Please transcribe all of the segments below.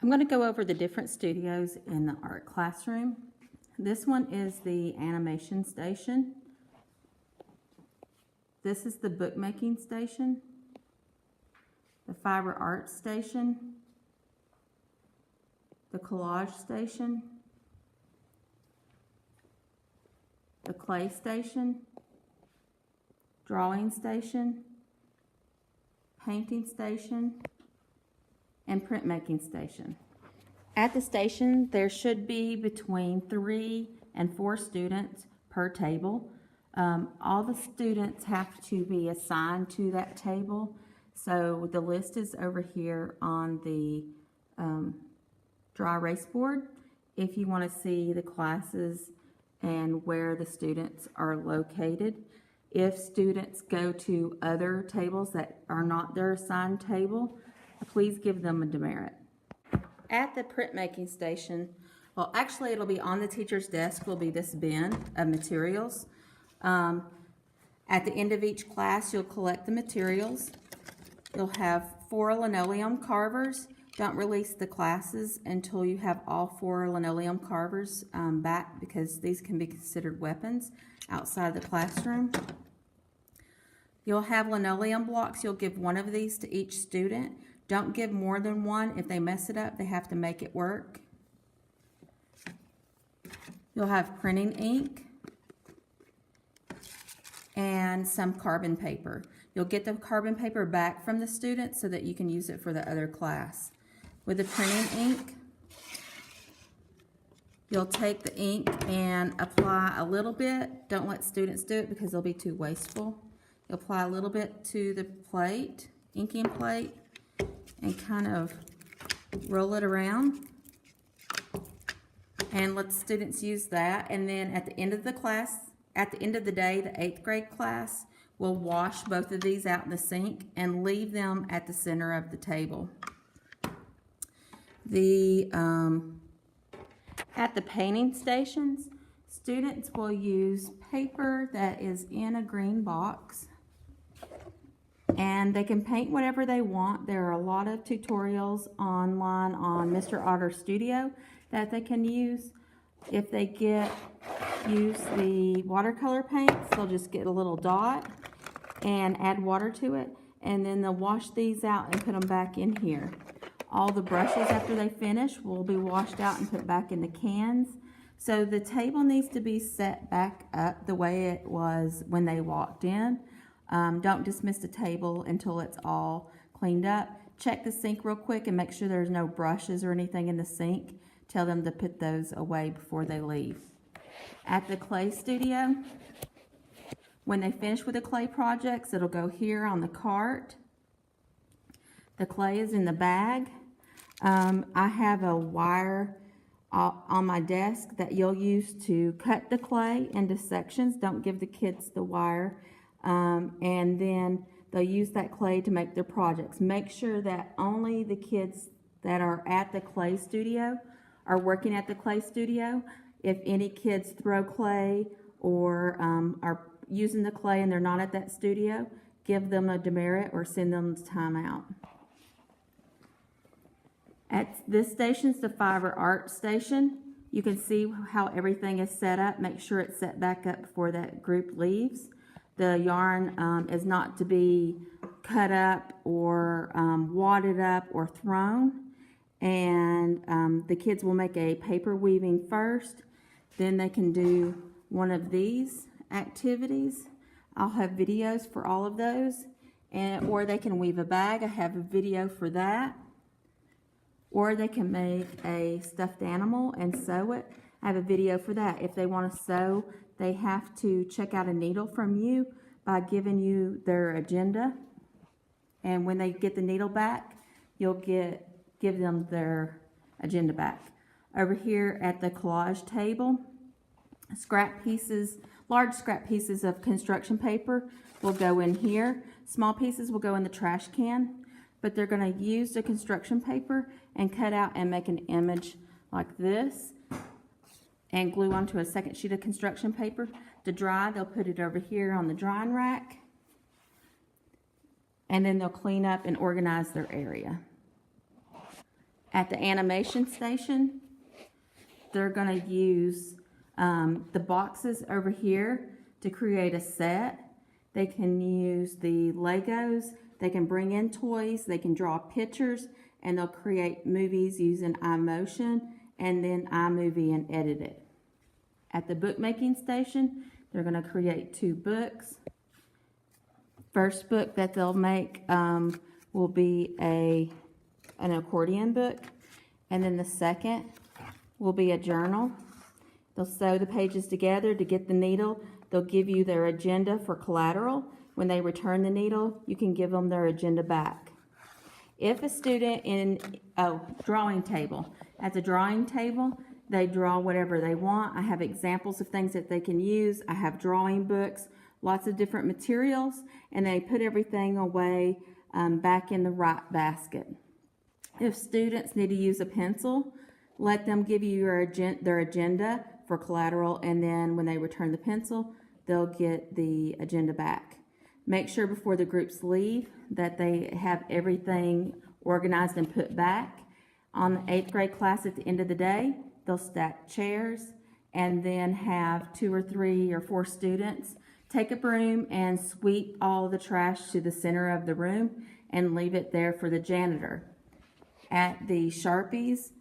I'm going to go over the different studios in the art classroom. This one is the animation station. This is the bookmaking station, the fiber art station, the collage station, the clay station, drawing station, painting station, and printmaking station. At the station, there should be between 3 and 4 students per table. All the students have to be assigned to that table. So the list is over here on the dry erase board if you want to see the classes and where the students are located. If students go to other tables that are not their assigned table, please give them a demerit. At the printmaking station, well, actually it'll be on the teacher's desk will be this bin of materials. At the end of each class, you'll collect the materials. You'll have 4 linoleum carvers. Don't release the classes until you have all 4 linoleum carvers back, because these can be considered weapons outside the classroom. You'll have linoleum blocks. You'll give 1 of these to each student. Don't give more than 1. If they mess it up, they have to make it work. You'll have printing ink and some carbon paper. You'll get the carbon paper back from the students so that you can use it for the other class. With the printing ink, you'll take the ink and apply a little bit. Don't let students do it because they'll be too wasteful. You'll apply a little bit to the plate, inking plate, and kind of roll it around. And let the students use that. And then at the end of the class, at the end of the day, the 8th grade class will wash both of these out in the sink and leave them at the center of the table. At the painting stations, students will use paper that is in a green box, and they can paint whatever they want. There are a lot of tutorials online on Mr. Otter Studio that they can use. If they use the watercolor paints, they'll just get a little dot and add water to it, and then they'll wash these out and put them back in here. All the brushes after they finish will be washed out and put back in the cans. So the table needs to be set back up the way it was when they walked in. Don't dismiss the table until it's all cleaned up. Check the sink real quick and make sure there's no brushes or anything in the sink. Tell them to put those away before they leave. At the clay studio, when they finish with the clay projects, it'll go here on the cart. The clay is in the bag. I have a wire on my desk that you'll use to cut the clay into sections. Don't give the kids the wire. And then they'll use that clay to make their projects. Make sure that only the kids that are at the clay studio are working at the clay studio. If any kids throw clay or are using the clay and they're not at that studio, give them a demerit or send them to timeout. At this station's the fiber art station. You can see how everything is set up. Make sure it's set back up before that group leaves. The yarn is not to be cut up or wadded up or thrown. And the kids will make a paper weaving first. Then they can do one of these activities. I'll have videos for all of those. Or they can weave a bag. I have a video for that. Or they can make a stuffed animal and sew it. I have a video for that. If they want to sew, they have to check out a needle from you by giving you their agenda. And when they get the needle back, you'll give them their agenda back. Over here at the collage table, scrap pieces, large scrap pieces of construction paper will go in here. Small pieces will go in the trash can. But they're going to use the construction paper and cut out and make an image like this and glue onto a second sheet of construction paper. To dry, they'll put it over here on the drying rack, and then they'll clean up and organize their area. At the animation station, they're going to use the boxes over here to create a set. They can use the Legos, they can bring in toys, they can draw pictures, and they'll create movies using iMotion and then iMovie and edit it. At the bookmaking station, they're going to create 2 books. First book that they'll make will be an accordion book, and then the second will be a journal. They'll sew the pages together to get the needle. They'll give you their agenda for collateral. When they return the needle, you can give them their agenda back. If a student drawing table, at the drawing table, they draw whatever they want. I have examples of things that they can use. I have drawing books, lots of different materials, and they put everything away back in the right basket. If students need to use a pencil, let them give you their agenda for collateral, and then when they return the pencil, they'll get the agenda back. Make sure before the groups leave that they have everything organized and put back. On the 8th grade class at the end of the day, they'll stack chairs and then have 2 or 3 or 4 students take a broom and sweep all the trash to the center of the room and leave it there for the janitor. At the Sharpies,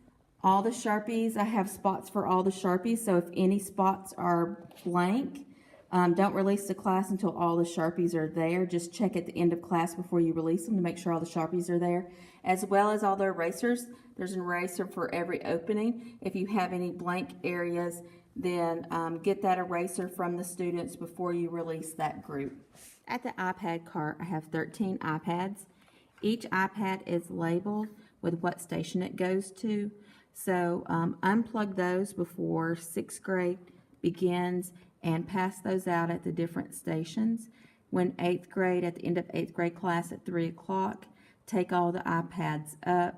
all the Sharpies, I have spots for all the Sharpies, so if any spots are blank, don't release the class until all the Sharpies are there. Just check at the end of class before you release them to make sure all the Sharpies are there, as well as all the erasers. There's an eraser for every opening. If you have any blank areas, then get that eraser from the students before you release that group. At the iPad cart, I have 13 iPads. Each iPad is labeled with what station it goes to. So unplug those before 6th grade begins and pass those out at the different stations. When 8th grade, at the end of 8th grade class at 3 o'clock, take all the iPads up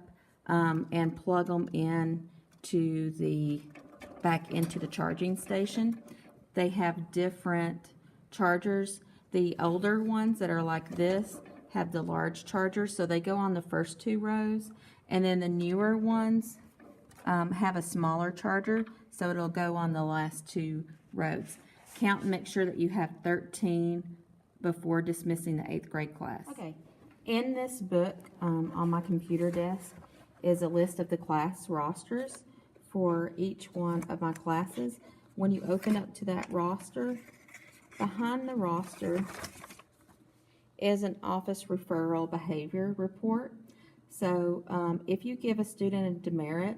and plug them in back into the charging station. They have different chargers. The older ones that are like this have the large chargers, so they go on the first 2 rows, and then the newer ones have a smaller charger, so it'll go on the last 2 rows. Count and make sure that you have 13 before dismissing the 8th grade class. Okay, in this book on my computer desk is a list of the class rosters for each one of my classes. When you open up to that roster, behind the roster is an office referral behavior report. So if you give a student a demerit,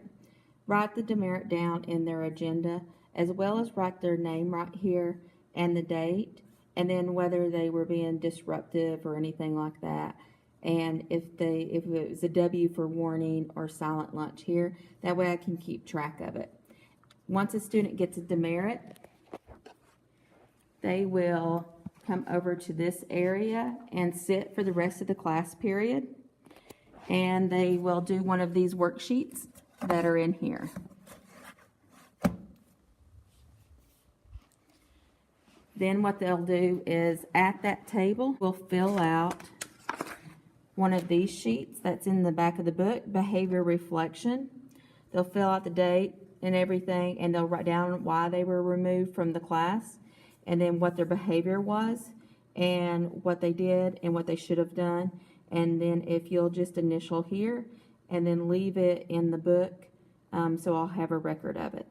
write the demerit down in their agenda, as well as write their name right here and the date, and then whether they were being disruptive or anything like that. And if it was a W for warning or silent lunch here, that way I can keep track of it. Once a student gets a demerit, they will come over to this area and sit for the rest of the class period, and they will do one of these worksheets that are in here. Then what they'll do is at that table, we'll fill out one of these sheets that's in the back of the book, behavior reflection. They'll fill out the date and everything, and they'll write down why they were removed from the class, and then what their behavior was, and what they did, and what they should have done. And then if you'll just initial here, and then leave it in the book, so I'll have a record of it.